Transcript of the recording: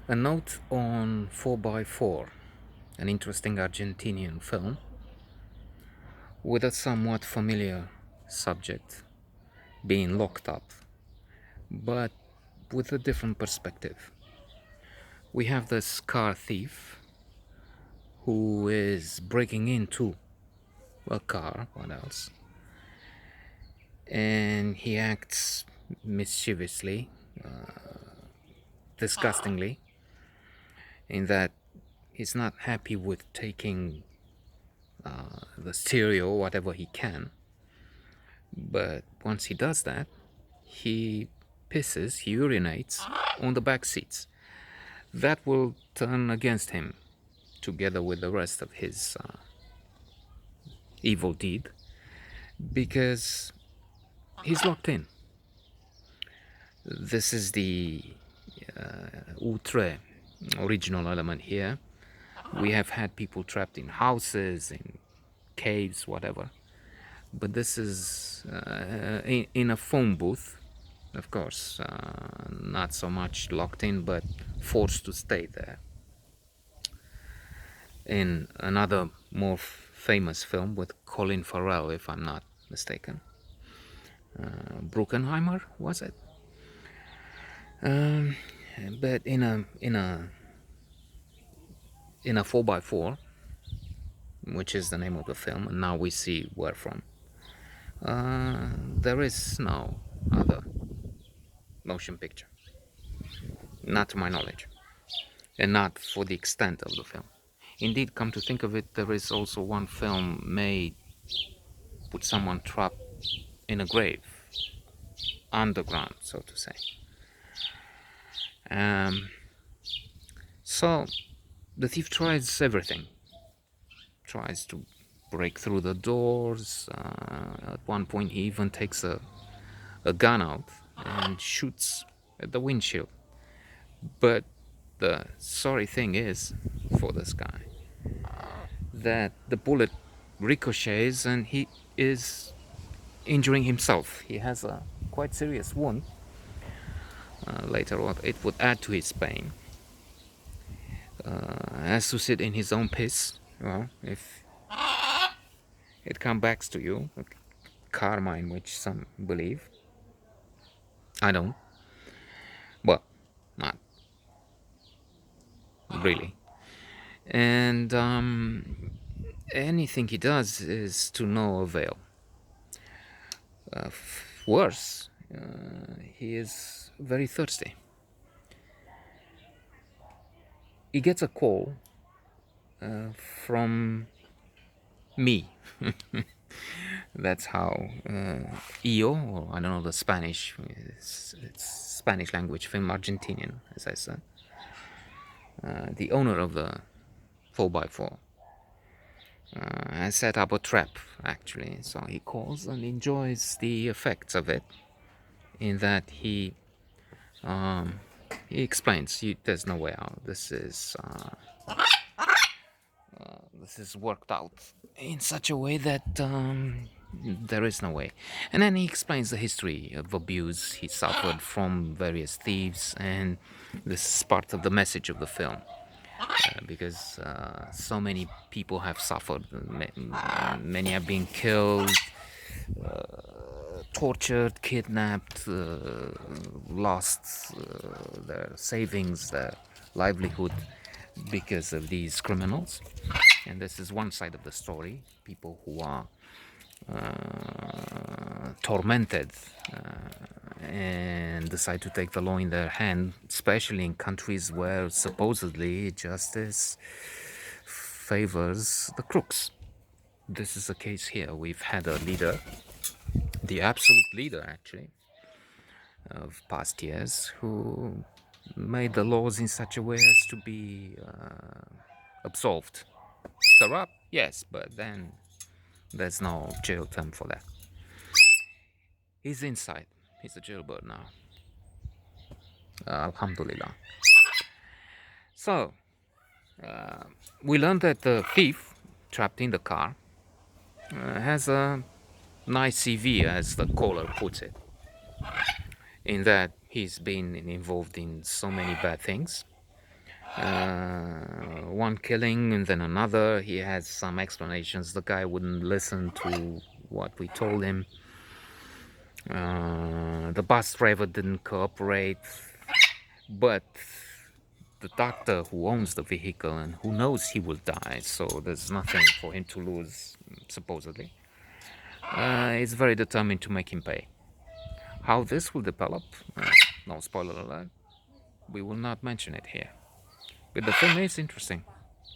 A note on 4x4, an interesting Argentinian film with a somewhat familiar subject, being locked up, but with a different perspective. We have this car thief who is breaking into a car, what else? And he acts mischievously, disgustingly, in that he's not happy with taking the stereo, whatever he can. But once he does that, he he urinates on the back seats. That will turn against him, together with the rest of his evil deed, because he's locked in. This is the outre original element here. We have had people trapped in houses, in caves, whatever. But this is in a phone booth, of course, not so much locked in, but forced to stay there. In another more famous film with Colin Farrell, if I'm not mistaken, Bruckenheimer, was it? Um, but in a 4x4, which is the name of the film, and now we see where from. There is no other motion picture, not to my knowledge, and not for the extent of the film. Indeed, come to think of it, there is also one film made with someone trapped in a grave, underground, so to say. So the thief tries everything, tries to break through the doors. At one point, he even takes a gun out and shoots at the windshield. But the sorry thing is, for this guy, that the bullet ricochets and he is injuring himself. He has a quite serious wound. Later on, it would add to his pain. Has to sit in his own piss. Well, if it comes back to you, karma in which some believe. I don't. Well, not really. And anything he does is to no avail. Worse, he is very thirsty. He gets a call from me. That's how EO, or I don't know the Spanish, it's Spanish language film, Argentinian, as I said. The owner of the 4x4 has set up a trap, actually. So he calls and enjoys the effects of it, in that he explains, there's no way out. This is worked out in such a way that there is no way. And then he explains the history of abuse he suffered from various thieves, and this is part of the message of the film. Because so many people have suffered, many have been killed, tortured, kidnapped, lost their savings, their livelihood because of these criminals. And this is one side of the story, people who are tormented and decide to take the law in their hand, especially in countries where supposedly justice favors the crooks. This is the case here. We've had a leader, the absolute leader actually, of past years, who made the laws in such a way as to be absolved. Corrupt? Yes, but then there's no jail term for that. He's inside. He's a jailbird now. Alhamdulillah. So, we learned that the thief trapped in the car has a nice CV, as the caller puts it, in that he's been involved in so many bad things. one killing and then another. He has some explanations. The guy wouldn't listen to what we told him. The bus driver didn't cooperate, but the doctor who owns the vehicle and who knows he will die, so there's nothing for him to lose, supposedly, is very determined to make him pay. How this will develop, no spoiler alert, we will not mention it here. But the film is interesting.